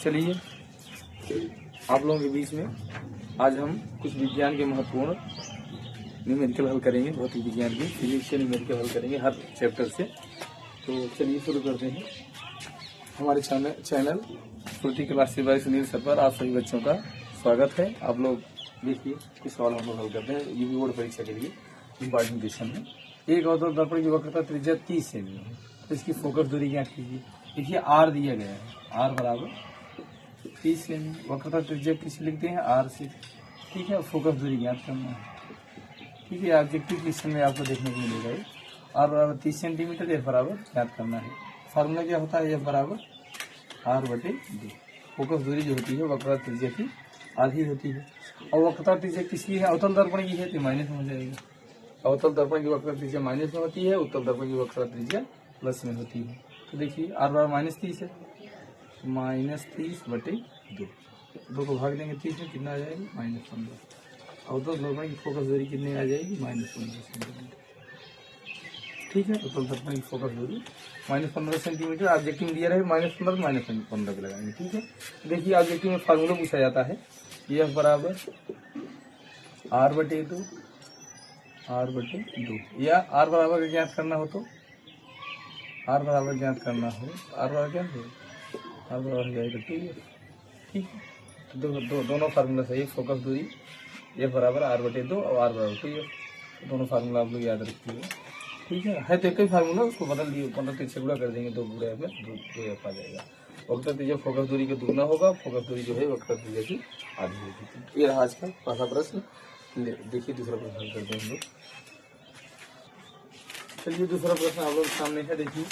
चलिए आप लोगों के बीच में आज हम कुछ विज्ञान के महत्वपूर्ण न्यूमेरिकल हल करेंगे, भौतिक विज्ञान की फिजिक्स के न्यूमेरिकल हल करेंगे हर चैप्टर से। तो चलिए शुरू करते हैं। हमारे चैनल श्रुति क्लासेस बाय सुनील सर पर आप सभी बच्चों का स्वागत है। आप लोग देखिए कुछ सवाल हम लोग हल करते हैं यूपी बोर्ड परीक्षा के लिए इम्पॉर्टेंट क्वेश्चन है। एक अवतल दर्पण की वक्रता त्रिज्या 30 सेमी है, तो इसकी फोकस दूरी ज्ञात कीजिए। देखिए आर दिया गया है, आर बराबर 30 सेमी, वक्रता त्रिज्या किस लिखते हैं आर से, ठीक है। फोकस दूरी ज्ञात करना है, ठीक है। ऑब्जेक्टिव क्वेश्चन में आपको देखने को मिलेगा आर बराबर 30 सेंटीमीटर, एफ बराबर ज्ञात करना है। फार्मूला क्या होता है, एफ बराबर आर बटे 2। फोकस दूरी जो होती है वक्रता त्रिज्या की आधी होती है, और वक्रता त्रिज्या किसकी है, अवतल दर्पण की है, तो माइनस में हो जाएगा। अवतल दर्पण की वक्रता त्रिज्या माइनस में होती है, उत्तल दर्पण की वक्रता त्रिज्या प्लस में होती है। तो देखिए आर बराबर -30 है, -30 बटे 2, 2 को भाग देंगे 30 में, कितना आ जाएगा -15। अवतल दर्पण की फोकस दूरी कितनी आ जाएगी, -15 सेंटीमीटर, ठीक है। उत्तल दर्पण की फोकस दूरी -15 सेंटीमीटर। ऑब्जेक्टिव में दिया रहे -15 -15 के लगाएंगे, ठीक है। देखिए ऑब्जेक्टिव में फार्मूला पूछा जाता है, एफ बराबर आर बटे 2, या आर बराबर ज्ञात करना हो तो आर बराबर ज्ञात करना हो, आर बराबर क्या है, आर बराबर हो जाएगा 2, ठीक है। दोनों फार्मूला सही, फोकस दूरी एफ बराबर आर बटे 2 और आर बराबर 2, दोनों फार्मूला आप लोग याद रखिएगा, ठीक है तो एक ही फार्मूला, उसको बदल दिए, 15 से गुणा कर देंगे, 2 गुणा में 2 एफ आ जाएगा। वक्रता त्रिज्या फोकस दूरी का दुगना होगा, फोकस दूरी जो है वक्रता त्रिज्या की आधी होगी। ये रहा आज का पहला प्रश्न। देखिए दूसरा प्रश्न हल करते हैं हम लोग। चलिए दूसरा प्रश्न आप लोग सामने है। देखिए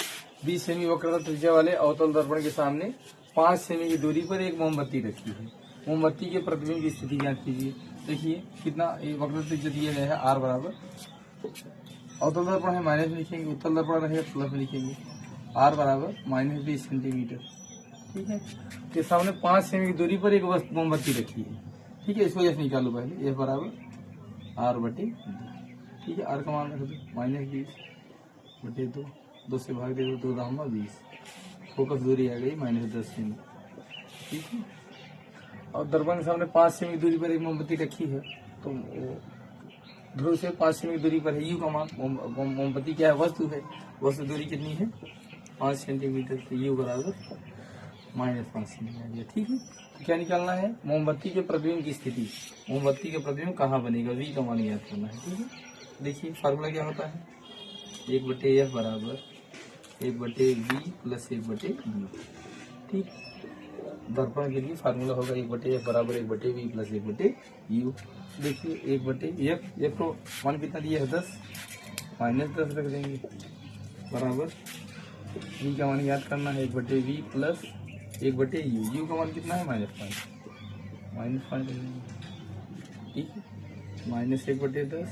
20 सेमी वक्रता त्रिज्या वाले अवतल दर्पण के सामने 5 सेमी की दूरी पर एक मोमबत्ती रखी है। मोमबत्ती के प्रतिबिंब की स्थिति ज्ञात कीजिए। देखिए कितना वक्रता त्रिज्या दिया गया है, आर बराबर, अवतल दर्पण है माइनस में लिखेंगे, उत्तल दर्पण रहेगा प्लस में लिखेंगे, आर बराबर -20 सेंटीमीटर, ठीक है। के सामने 5 सेमी की दूरी पर एक मोमबत्ती रखी है, ठीक है। इस वजह से निकालो पहले, एफ बराबर आर बटे 2, ठीक है। आर का मान रख दो -20 बटे 2, 2 से भाग दे दो, 2 दाम 20, फोकस दूरी आ गई -10 सेमी, ठीक है। और दर्पण के सामने 5 सेमी की दूरी पर एक मोमबत्ती रखी है, तो ध्रुव से 5 सेमी की दूरी पर है, यू का मान, मोमबत्ती क्या है, वस्तु है, वस्तु दूरी कितनी है 5 सेंटीमीटर, तो यू बराबर -5 सेंटीमीटर, ठीक है। तो क्या निकालना है, मोमबत्ती के प्रतिबिंब की स्थिति, मोमबत्ती के प्रतिबिंब कहाँ बनेगा, वी का मान याद करना है, ठीक है। देखिए फार्मूला क्या होता है, 1/f बराबर 1/v प्लस 1/u, ठीक। दर्पण के लिए फार्मूला होगा 1/f बराबर 1/v प्लस 1/u। देखिए 1/f को मान कितना दिया है 10, -10 रख देंगे, बराबर v का मान याद करना है 1/v प्लस 1/u, u का मान कितना है -5 रख देंगे, ठीक है। -1/10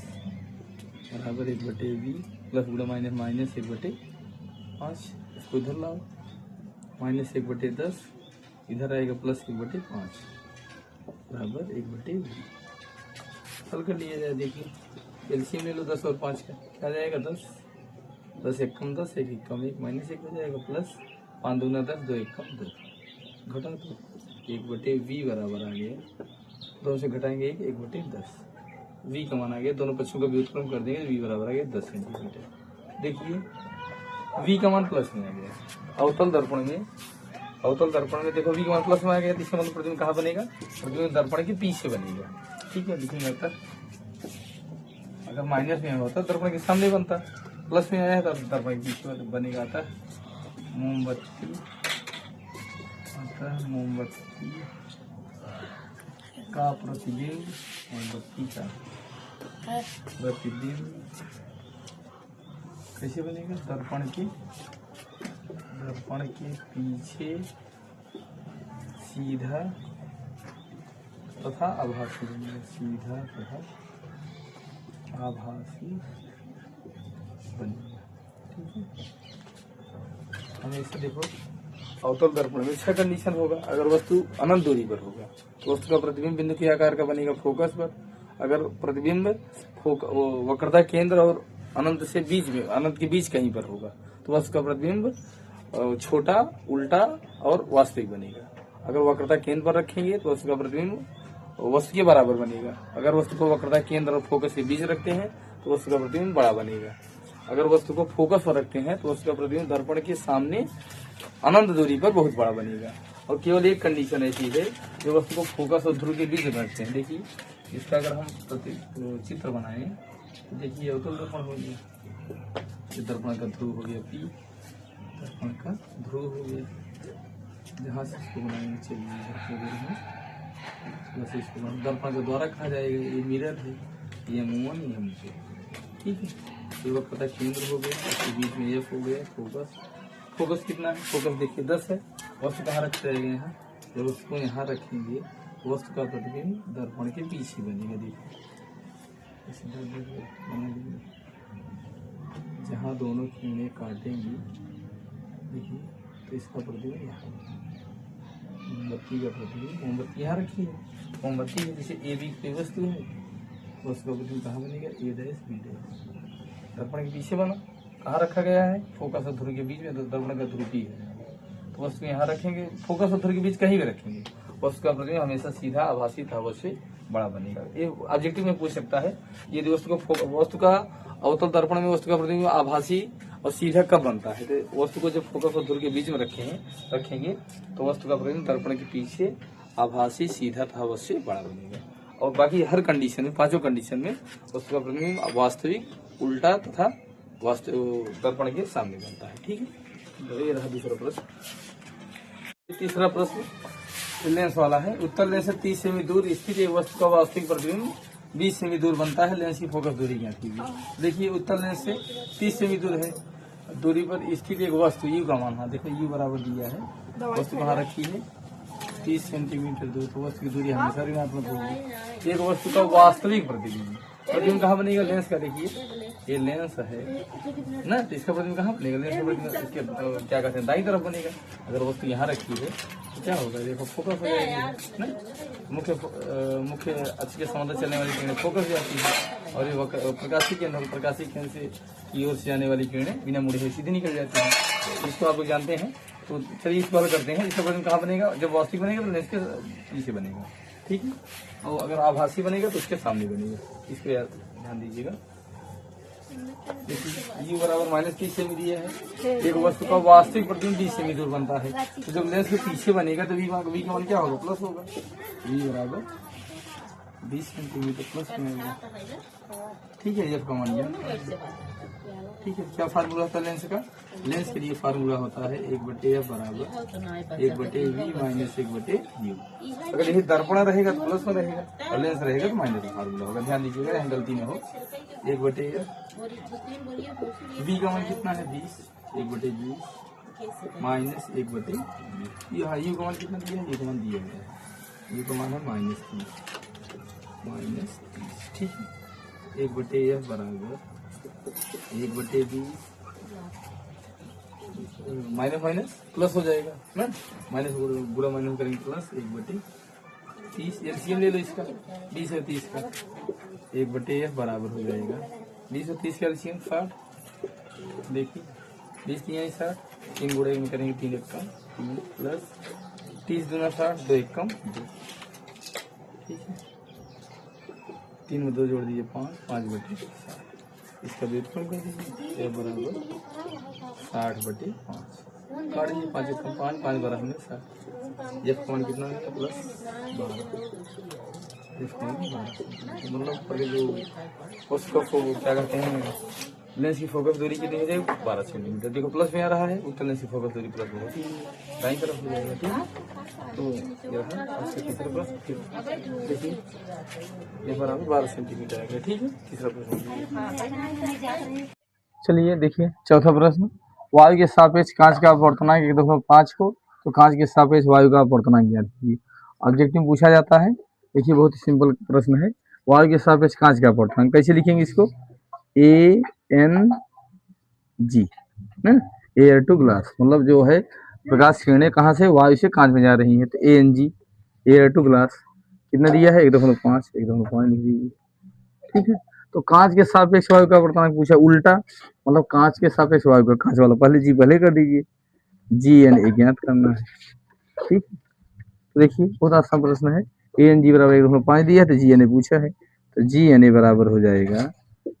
बराबर 1/v प्लस गुणा माइनस 1/5, इसको इधर लाओ, -1/10 इधर आएगा प्लस 1/5 बराबर 1/v। हल कर लिया जाए। देखिए एलसीएम ले लो 10 और 5 का, क्या जाएगा 10, 10 एक कम 10, 1 कम 1, -1 हो जाएगा, प्लस 5 दूना 10, 2 1 कम 2, घटा दो, 1/v बराबर आ गया, 2 से घटाएंगे 1/10, v का मान आ गया, दोनों पक्षों का व्युत्क्रम कर देंगे, v बराबर आ गया 10 सेंटीमीटर। देखिए v का मान प्लस में आ गया, अवतल दर्पण में देखो v का मान प्लस में आ गया, तो इसका मतलब प्रतिबिंब कहाँ बनेगा, प्रतिबिंब दर्पण के पीछे बनेगा, ठीक है। लिखेंगे अगर माइनस में होता दर्पण के सामने बनता, प्लस में आया है तो दर्पण के पीछे बनेगा। आता मोमबत्ती का प्रतिबिंब, मोमबत्ती का प्रतिबिंब कैसे बनेगा, दर्पण के पीछे सीधा तथा आभासी बनेगा, सीधा तथा आभासी बनेगा, ठीक है। हमेशा देखो अवतल दर्पण में 6 कंडीशन होगा। अगर वस्तु अनंत दूरी पर होगा तो वस्तु का प्रतिबिंब बिंदु के आकार का बनेगा फोकस पर। अगर प्रतिबिंब वक्रता केंद्र और अनंत से बीच में, अनंत के बीच कहीं पर होगा तो वस्तु का प्रतिबिंब छोटा, उल्टा और वास्तविक बनेगा। अगर वक्रता केंद्र पर रखेंगे तो वस्तु का प्रतिबिंब वस्तु के बराबर बनेगा। अगर वस्तु को वक्रता केंद्र और फोकस के बीच रखते हैं तो वस्तु का प्रतिबिंब बड़ा बनेगा। अगर वस्तु को फोकस पर रखते हैं तो वस्तु का प्रतिबिंब दर्पण के सामने अनंत दूरी पर बहुत बड़ा बनेगा। और केवल एक कंडीशन ऐसी है जो वस्तु को फोकस और ध्रुव के बीच में रखते हैं। देखिए इसका अगर हम चित्र बनाएं तो देखिए अवतल दर्पण हो गया, दर्पण का ध्रुव हो गया P, दर्पण का ध्रुव हो गया। जहाँ से इसको बनाएंगे चलिए वैसे इसको दर्पण के द्वारा कहा जाएगा। ये मिरर है, ये M1 ये M2, ठीक है। ये वक्रता केंद्र हो गया, इसके बीच में F हो गया। फोकस कितना है? फोकस देखिए 10 है। वस्तु कहाँ रख जाएगा? यहाँ। जब उसको यहाँ रखेंगे वस्तु का प्रतिबिंब दर्पण के पीछे बनेगा। देखिए जहाँ दोनों किरणें काटेंगी देखिए तो इसका प्रतिबिंब यहाँ, मोमबत्ती का प्रतिबिंब मोमबत्ती यहाँ रखी है। मोमबत्ती है जैसे ए बी कोई वस्तु है तो उसका प्रतिबिंब कहाँ बनेगा? A dash B dash. दर्पण के पीछे बना, कहाँ रखा गया है? फोकस और ध्रुव के बीच में। तो दर्पण का ध्रुव P है तो वस्तु यहाँ रखेंगे, फोकस और ध्रुव के बीच कहीं भी रखेंगे, वस्तु का प्रतिबिंब हमेशा सीधा आभासी धावक से बड़ा बनेगा। ये ऑब्जेक्टिव में पूछ सकता है यदि वस्तु का अवतल दर्पण में वस्तु का प्रतिबिंब आभासी और सीधा कब बनता है? तो वस्तु को जब फोकस और ध्रुव के बीच में रखेंगे तो वस्तु का प्रतिबिंब दर्पण के पीछे आभासी सीधा धावक से बड़ा बनेगा। और बाकी हर कंडीशन में, पांचों कंडीशन में वस्तु का प्रतिबिंब वास्तविक, उल्टा तथा दर्पण के सामने बनता है, ठीक है। ये रहा दूसरा प्रश्न। तीसरा प्रश्न लेंस वाला है। उत्तल लेंस से 30 सेमी दूर स्थित एक वस्तु का वास्तविक प्रतिबिंब 20 सेमी दूर बनता है। लेंस की फोकस दूरी क्या कीजिए? देखिए उत्तल लेंस से 30 सेमी दूर है दूरी पर स्थित एक वस्तु यू का मान, हाँ देखो यू बराबर दिया है, वस्तु कहाँ रखी है? 30 सेंटीमीटर दूर। तो वस्तु की दूरी हमेशा ऋणात्मक होगी। एक वस्तु का वास्तविक प्रतिबिंब कहाँ बनेगा? लेंस का देखिए ये लेंस है ना, तो इसका प्रतिबिंब कहाँ बनेगा? लेंस का प्रतिबिंब इसके क्या कहते हैं दाईं तरफ बनेगा। अगर वस्तु यहाँ रखी है तो क्या होगा? देखो फोकस हो जाएगी ना, मुख्य अक्ष के समांतर चलने वाली किरणें फोकस हो जाती है और ये प्रकाशीय केंद्र से की ओर से आने वाली किरणें बिना मुड़े हुए सीधे निकल जाती हैं। इसको आप लोग जानते हैं। तो चलिए इसको हल करते हैं। इसका प्रतिबिंब कहाँ बनेगा? जब वास्तविक बनेगा तो लेंस के पीछे बनेगा, ठीक है। और अगर आभासी बनेगा तो उसके सामने बनेगा। इसको यार ध्यान दीजिएगा। देखिए U बराबर -30 सेमी दिया है। एक वस्तु का वास्तविक प्रतिबिंब 20 सेमी दूर बनता है। तो जब लेंस के पीछे बनेगा तो V का मान क्या होगा? प्लस होगा। V बराबर 20 सेंटीमीटर प्लस में, ठीक है। F का मान, ठीक है। क्या फार्मूला होता है लेंस का? लेंस के लिए फार्मूला होता है 1/F बराबर 1/V माइनस 1/U। अगर यही दर्पण रहेगा तो प्लस में रहेगा और लेंस रहेगा तो माइनस का फार्मूला होगा। ध्यान दीजिएगा यहाँ गलती न हो। 1/F, V का मान कितना है? 20, 1/20 माइनस 1/U। यहाँ U का मान कितना दिया है? U का मान दिया गया है, U का मान है -30, ठीक है। 1/F बराबर 1/20 माइनस प्लस हो जाएगा ना, माइनस बुरा माइनस करेंगे प्लस 1/30। एलसीएम ले लो इसका 20 और 30 का। 1/F बराबर हो जाएगा 20 और 30 का एलसीएम 60। देखिए 20 3 60, 3 गुणे में करेंगे 3 1 कम 3 प्लस 30 दूना 60, 2 1 कम 2, ठीक है। 3 में 2 जोड़ दीजिए 5/60। इसका व्युत्पन्न कर दीजिए F बराबर 60/5। काट दीजिए 5 1 5, 5 12 में 60। F का मान कितना है? प्लस 12। मतलब पहले जो उसको क्या कहते हैं लेंस की फोकस दूरी कितनी हो जाएगी? 12 सेंटीमीटर। देखो प्लस में आ रहा है, उत्तल लेंस की फोकस दूरी प्लस में होती है, दाईं तरफ हो जाएगा, ठीक है। तो यह तीसरा प्रश्न देखिए ये बराबर 12 सेंटीमीटर आएगा, ठीक है। तीसरा प्रश्न चलिए देखिए चौथा प्रश्न। वायु के सापेक्ष कांच का अपवर्तनांक 1.5 को तो कांच के सापेक्ष वायु का अपवर्तनांक ज्ञात कीजिए। ऑब्जेक्टिव पूछा जाता है। देखिए बहुत ही सिंपल प्रश्न है। वायु के सापेक्ष कांच का अपवर्तनांक कैसे लिखेंगे इसको? ANG ना, एयर टू ग्लास, मतलब जो है प्रकाश किरणें कहाँ से? वायु से कांच में जा रही हैं, तो ANG एयर टू ग्लास कितना दिया है? 1.5 लिख दीजिए, ठीक है। तो कांच के सापेक्ष वायु का अपवर्तनांक पूछा, उल्टा मतलब कांच के सापेक्ष वायु का, कांच वाला पहले G पहले कर दीजिए, GN ज्ञात करना है, ठीक है। तो देखिए बहुत आसान प्रश्न है। ए एन जी बराबर 1.5 दिया है तो जी एन ए पूछा है, तो जी एन ए बराबर हो जाएगा,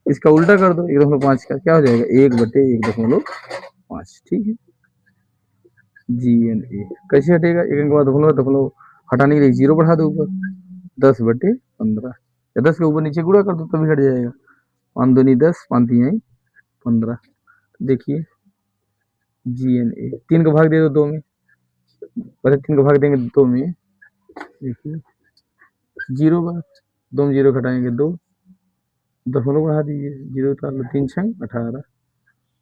इसका उल्टा कर दो 1.5 का, क्या हो जाएगा 1/1.5। ठीक है, जी एन ए कैसे हटेगा, एक अंक बाद दशमलव हटाने के लिए 0 बढ़ा दो ऊपर, 10/15 या 10 के ऊपर नीचे गुणा कर दो तभी हट जाएगा। 5 दूनी 10, 5 तिहाई 15। देखिए जी एन ए 3 का भाग दे दो 2 में, पहले 3 का भाग देंगे 2 में, देखिए 0 बार 2 में 0 घटाएंगे 2, दशमलव बढ़ा दीजिए 0 उतार लो, 3 छंग 18,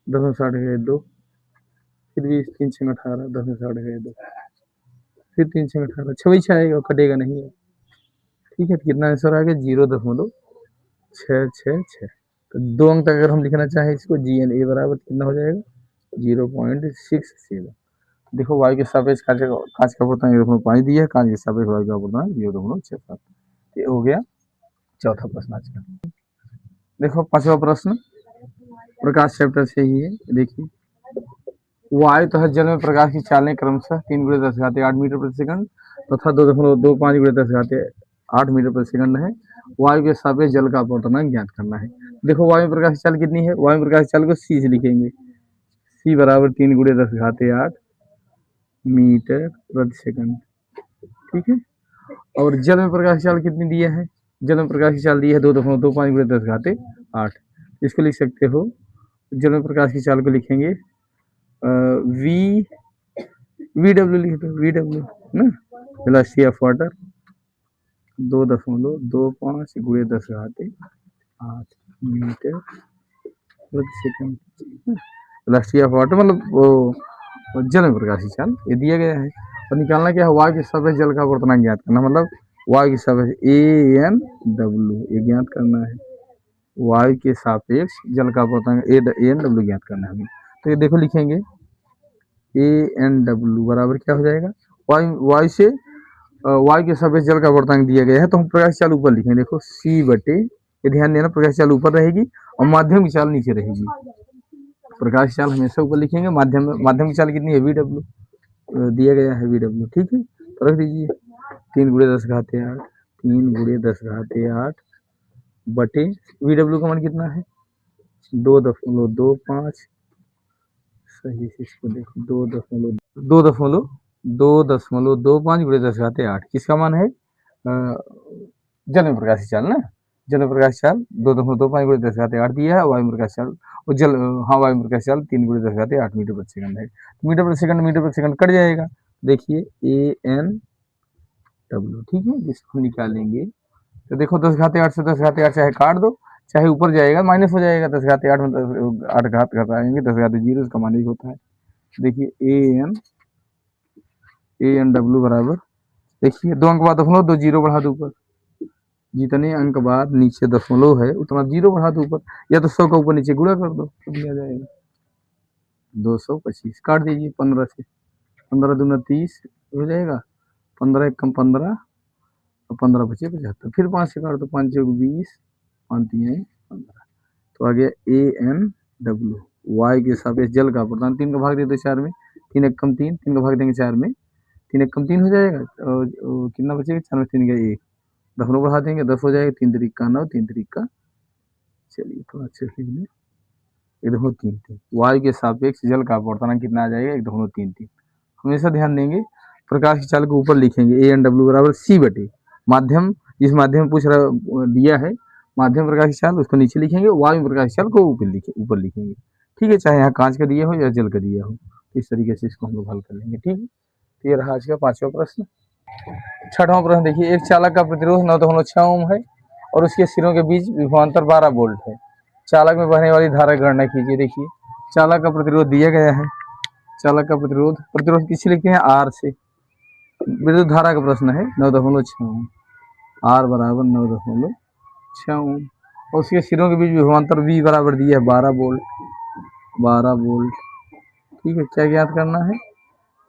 10 में 60 गए 2, फिर भी 3 छंग 18, 10 में 60 गए 2, फिर 3 छंग 18, 6 आएगा कटेगा नहीं है। ठीक है, तो कितना आंसर आ गया 0.666। तो 2 अंक तक अगर हम लिखना चाहें इसको, जी एन ए बराबर कितना हो जाएगा 0.67। देखो वायु के सापेक्ष कांच का अपूर्णांक 1.5 दिया है, कांच के सापेक्ष वायु का अपूर्णांक 0.67। ये हो गया चौथा प्रश्न आज का। देखो पांचवा प्रश्न प्रकाश चैप्टर से ही है। देखिए वायु तथा जल में प्रकाश की चालने क्रमशः 3 × 10⁸ मीटर प्रति सेकंड तथा 2.25 × 10⁸ मीटर प्रति सेकंड है। वायु के सापेक्ष जल का अपूर्णांक ज्ञात करना है। देखो वायु प्रकाश की चाल कितनी है, वायु प्रकाश की चाल को सी से लिखेंगे, सी बराबर 3 × 10⁸ मीटर प्रति सेकंड। ठीक है, और जल में प्रकाश की चाल कितनी दिया है, जल में प्रकाश की चाल दी है 2.25 × 10⁸ इसको लिख सकते हो। जल में प्रकाश की चाल को लिखेंगे वी डब्ल्यू लिख दो, वी डब्ल्यू ना, वेलोसिटी ऑफ वाटर 2.25 × 10⁸ मीटर प्रति सेकंड। वेलोसिटी ऑफ वाटर मतलब वो जल में प्रकाश की चाल ये दिया गया है। और निकालना क्या है, वायु के सापेक्ष जल का अपूर्णांक ज्ञात करना, मतलब वायु के सापेक्ष ए एन डब्ल्यू ये ज्ञात करना है। वायु के सापेक्ष जल का अपूर्णांक ए एन डब्ल्यू ज्ञात करना है हमें। तो ये देखो लिखेंगे ए एन डब्ल्यू बराबर क्या हो जाएगा, वायु से वायु के सापेक्ष जल का अपूर्णांक दिया गया है, तो हम प्रकाश चाल ऊपर लिखेंगे। देखो सी बटे, ये ध्यान देना प्रकाश चाल ऊपर रहेगी और माध्यम की चाल नीचे रहेगी। प्रकाश चाल हमेशा ऊपर लिखेंगे, माध्यम की चाल कितनी है वी डब्ल्यू दिया गया है वी डब्ल्यू। ठीक है, तो रख दीजिए 3 × 10⁸ 3 × 10⁸ बटे वी डब्ल्यू का मान कितना है 2.25। सही से इसको देखो 2.25 × 10⁸ किसका मान है, जल में प्रकाश की चाल ना, जल में प्रकाश चाल 2.25 × 10⁸ दिया है, वायु में प्रकाश चाल और जल वायु में प्रकाश चाल 3 × 10⁸ मीटर प्रति सेकंड है। मीटर प्रति सेकंड कट जाएगा, देखिए ए एन डब्ल्यू। ठीक है, जिसको निकालेंगे तो देखो 10⁸ से 10⁸ चाहे काट दो चाहे ऊपर जाएगा माइनस हो जाएगा, 10⁸ में 8 घात घटाएंगे 10⁸ 0 उसका मान 1 होता है। देखिए ए एन डब्ल्यू बराबर, देखिए 2 अंक बाद दशमलव 2 0 बढ़ा दो ऊपर, जितने अंक बाद नीचे दशमलव है उतना 0 बढ़ा दो ऊपर, या तो 100 का ऊपर नीचे गुणा कर दो तो दिया जाएगा 225। काट दीजिए 15 से, 15 दूना 30 हो जाएगा, 15 एकम 15 और 15 बचे 75, फिर 5 से काट दो, 5 चौक 20, 5 तिहाई 15। तो आ गया ए एन डब्ल्यू, वायु के सापेक्ष जल का अपूर्णांक। 3 का भाग दे दो 4 में, 3 एकम 3, 3 का भाग देंगे 4 में, 3 एकम 3 हो जाएगा, और कितना बचेगा 4 में 3 गया 1, दशमलव बढ़ा देंगे 10 हो जाएगा, 3 3 का 9, 3 3 का, चलिए थोड़ा अच्छे से लिख लें 1.33। वायु के सापेक्ष जल का अपूर्णांक कितना आ जाएगा 1.33। हमेशा ध्यान देंगे प्रकाश की चाल को ऊपर लिखेंगे, ए एन डब्ल्यू बराबर सी बटे माध्यम, जिस माध्यम में पूछ रहा दिया है माध्यम प्रकाश की चाल उसको नीचे लिखेंगे, वायु प्रकाश की चाल को ऊपर लिखेंगे। ठीक है, चाहे यहाँ कांच का दिया हो या जल का दिया हो, इस तरीके से इसको हम लोग हल कर लेंगे। ठीक है, तो ये रहा आज का 5वां प्रश्न। 6वां प्रश्न देखिए, एक चालक का प्रतिरोध 9.6 ओम है और उसके सिरों के बीच विभवांतर 12 वोल्ट है। चालक में बहने वाली धारा की गणना कीजिए। देखिए चालक का प्रतिरोध दिया गया है, चालक का प्रतिरोध किससे लिखते हैं आर से, विद्युत धारा का प्रश्न है 9.6 ओम, आर बराबर 9.6 ओम और उसके सिरों के बीच विभवांतर वी बराबर दिया है 12 वोल्ट, 12 वोल्ट। ठीक है, क्या ज्ञात करना है,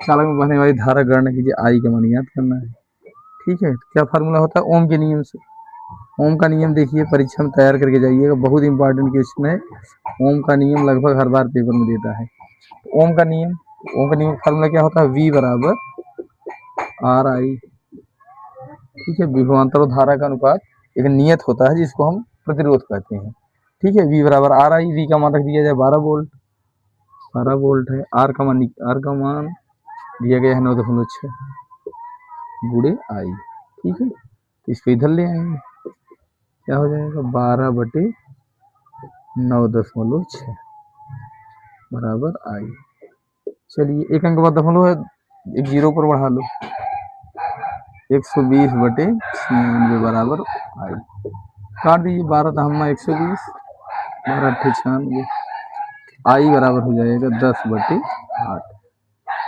चालक में बहने वाली धारा गणना कीजिए, आई का मान ज्ञात करना है। ठीक है, तो क्या फार्मूला होता है ओम के नियम से, ओम का नियम देखिए परीक्षा में तैयार करके जाइएगा, बहुत इंपॉर्टेंट क्वेश्चन है। ओम का नियम लगभग हर बार पेपर में देता है। ओम का नियम फार्मूला क्या होता है, वी बराबर आर आई, ठीक है। विभवांतर और धारा का अनुपात एक नियत होता है जिसको हम प्रतिरोध कहते हैं। ठीक है। V बराबर आर आई, V का मान रख दिया जाए 12 वोल्ट, 12 वोल्ट है। आर का मान दिया गया है 9.6 गुणे आई। ठीक है। तो इसको इधर ले आएंगे, क्या हो जाएगा 12/9.6 बराबर आई। चलिए एक अंक बाद दशमलव है, एक जीरो पर बढ़ा लो, 120/96 बराबर आई। काट दीजिए, 12 था हमारा 120, 12×96, आई बराबर हो जाएगा 10/8।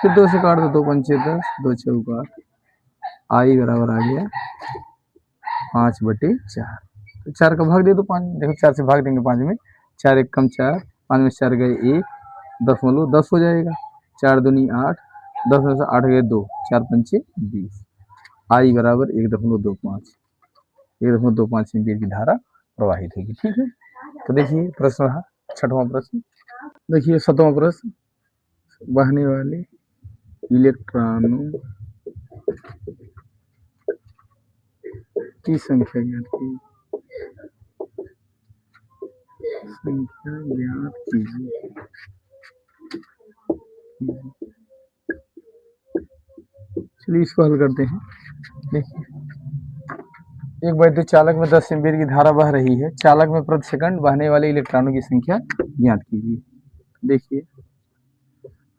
फिर 2 से काट दो, 2×5 10, 2×4 8, आई बराबर आ गया 5/4। तो 4 का भाग दे दो 5, देखो 4 से भाग देंगे 5 में, 4 एक कम 4, 5 में 4 गए 1, 10 हो जाएगा, 4 दूनी 8, 10 में से 8 गए 2, 4×5 20, आई बराबर 1.25, 1.25 एम्पीयर की धारा प्रवाहित होगी। ठीक है। तो देखिए प्रश्न रहा 6वां प्रश्न। देखिए 7वां प्रश्न, बहने वाले इलेक्ट्रॉनों की संख्या ज्ञात कीजिए, संख्या ज्ञात कीजिए। चलिए इसको हल करते हैं। देखिए एक वैद्युत चालक में 10 एम्पीयर की धारा बह रही है, चालक में प्रति सेकंड बहने वाले इलेक्ट्रॉनों की संख्या ज्ञात कीजिए। देखिए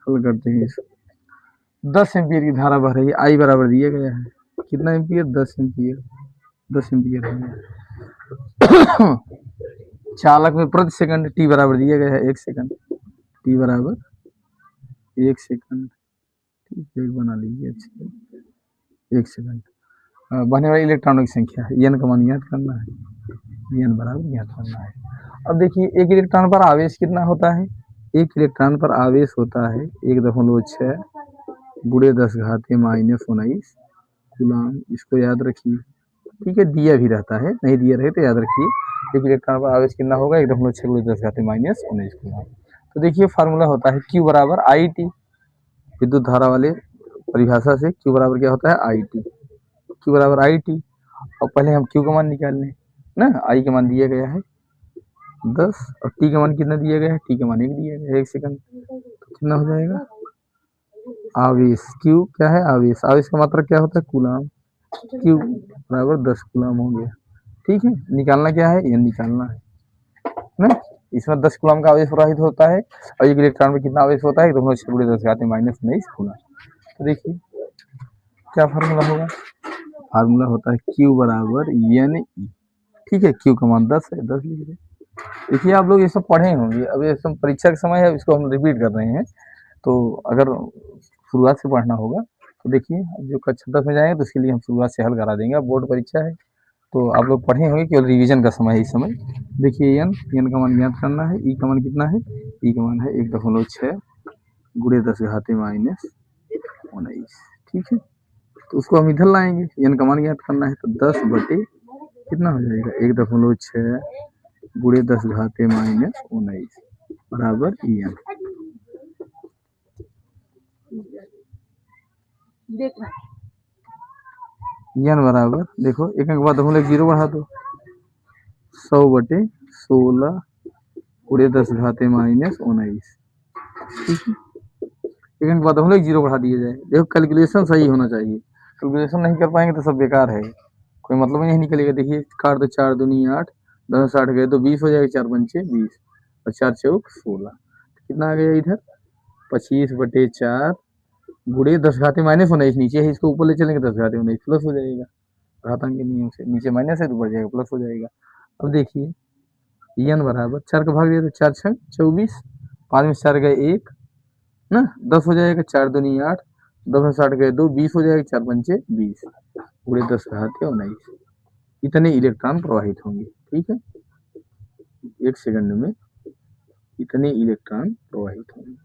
हल करते हैं इसको। 10 एम्पीयर की धारा बह रही है, आई बराबर दिया गया है, कितना एम्पीयर 10 एम्पीयर, 10 एम्पीयर है। चालक में प्रति सेकंड टी बराबर दिया गया है 1 सेकंड, टी बराबर 1 सेकंड। ठीक है, बना लीजिए अच्छे, 1 सेकंड। बहने वाले इलेक्ट्रॉनों की संख्या है, एन का मान ज्ञात करना है, एन बराबर ज्ञात करना है। अब देखिए एक इलेक्ट्रॉन पर आवेश कितना होता है, एक इलेक्ट्रॉन पर आवेश होता है 1.6 गुणे 10⁻⁻19 कूलम। इसको याद रखिए। ठीक है, दिया भी रहता है, नहीं दिया रहे तो याद रखिए एक इलेक्ट्रॉन पर आवेश कितना होगा 1.6 गुणे 10⁻⁻19 कूलम। तो देखिए फार्मूला होता है Q बराबर आई टी, विद्युत धारा वाले परिभाषा से Q बराबर क्या होता है आई टी, Q बराबर आई टी। और पहले हम Q का मान निकाल लें ना, आई का मान दिया गया है 10 और T का मान कितना दिया गया है, T का मान 1 दिया गया है, 1 सेकंड। तो कितना हो जाएगा आवेश, Q क्या है आवेश, आवेश का मात्रा क्या होता है कूलम, Q बराबर 10 कूलम हो गया। ठीक है, निकालना क्या है, ये निकालना है ना। इसमें 10 कूलम का आवेश प्रवाहित होता है और एक इलेक्ट्रॉन में कितना आवेश होता है 10⁻⁻19 कूलम। तो देखिए क्या फार्मूला होगा, फार्मूला होता है Q बराबर एन ई। ठीक है, Q का मान 10 है, 10 लिख दे। देखिए आप लोग ये सब पढ़े होंगे, अब ये सब परीक्षा का समय है, इसको हम रिपीट कर रहे हैं। तो अगर शुरुआत से पढ़ना होगा तो देखिए जो कक्षा 10 में जाएंगे तो उसके लिए हम शुरुआत से हल करा देंगे। अब बोर्ड परीक्षा है तो आप लोग पढ़े होंगे, केवल रिवीजन का समय है इस समय। देखिए एन का मान ज्ञात करना है, ई का मान कितना है, ई का मान है 1.6 गुणे 10⁻⁻19। ठीक है, तो उसको हम इधर लाएंगे, एन का मान ज्ञात करना है तो 10 बटे कितना हो जाएगा 1.6 गुणे 10⁻⁻19 बराबर एन। एन बराबर देखो एक अंक बाद हम लोग 0 बढ़ा दो, 100/16 गुणे 10⁻⁻19। ठीक है, एक अंक बाद हम लोग 0 बढ़ा दिया जाए। देखो कैलकुलेशन सही होना चाहिए, कैलकुलेशन नहीं कर पाएंगे तो सब बेकार है, कोई मतलब नहीं निकलेगा। देखिए काट दो, 4 दूनी 8, 10 60 गए तो 20 हो जाएगा, 4×5 20 और 4 चौक 16। कितना आ गया इधर 25/4 गुणे 10⁻⁻19 नीचे है, इसको ऊपर ले चलेंगे 10⁻19 प्लस हो जाएगा, घातांक के नियम से नीचे माइनस है तो बढ़ जाएगा प्लस हो जाएगा। अब देखिए एन बराबर 4 का भाग दिया तो 4 6 24, 5 में 4 गए 1 ना, 10 हो जाएगा, 4 दूनी 8, 10 में 60 गए 2, 20 हो जाएगा, 4×5 20 गुणे 10⁻19। इतने इलेक्ट्रॉन प्रवाहित होंगे। ठीक है, 1 सेकंड में इतने इलेक्ट्रॉन प्रवाहित होंगे।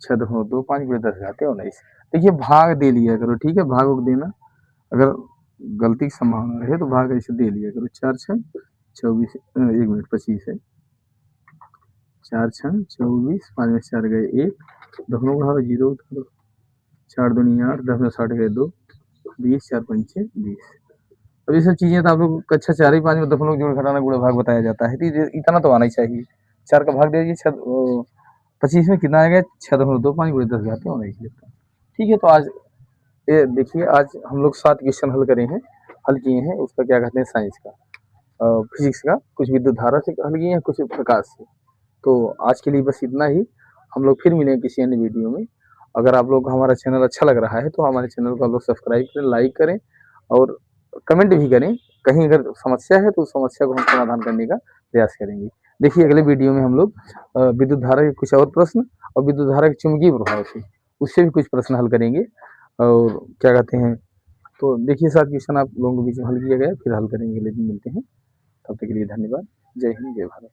6.25 गुणे 10⁻19। देखिए भाग दे लिया करो, ठीक है, भाग देना, अगर गलती की संभावना रहे तो भाग ऐसे दे लिया करो। 4 6 24, 1 मिनट 25 है, 4 6 24, 5 में 4 गए 1, दोनों बढ़ाओ 0 उतारो, 4 दूनी 8, 10 में 60 गए 2, 20, 4×5 20 अब ये सब चीजें तो आप लोग कक्षा 4 5 में दफन जोड़ घटाना गुणा भाग बताया जाता है, तो इतना तो आना ही चाहिए। 4 का भाग दे दीजिए, 25 में कितना आएगा, 6.25 गुणे 10 घात में होना ही चाहिए। ठीक है, तो आज ये देखिए, आज हम लोग 7 क्वेश्चन हल किए हैं उसका क्या कहते हैं, साइंस का, फिजिक्स का, कुछ विद्युत धारा से हल किए हैं, कुछ प्रकाश से। तो आज के लिए बस इतना ही। हम लोग फिर मिलेंगे किसी अन्य वीडियो में। अगर आप लोग हमारा चैनल अच्छा लग रहा है तो हमारे चैनल को आप लोग सब्सक्राइब करें, लाइक करें और कमेंट भी करें। कहीं अगर समस्या है तो उस समस्या को हम समाधान करने का प्रयास करेंगे। देखिए, अगले वीडियो में हम लोग विद्युत धारा के कुछ और प्रश्न और विद्युत धारा के चुंबकीय प्रभाव से उससे भी कुछ प्रश्न हल करेंगे। और क्या कहते हैं, तो देखिए 7 क्वेश्चन आप लोगों के बीच में हल किया गया, फिर हल करेंगे, लेकिन मिलते हैं। तब तक के लिए धन्यवाद। जय हिंद, जय भारत।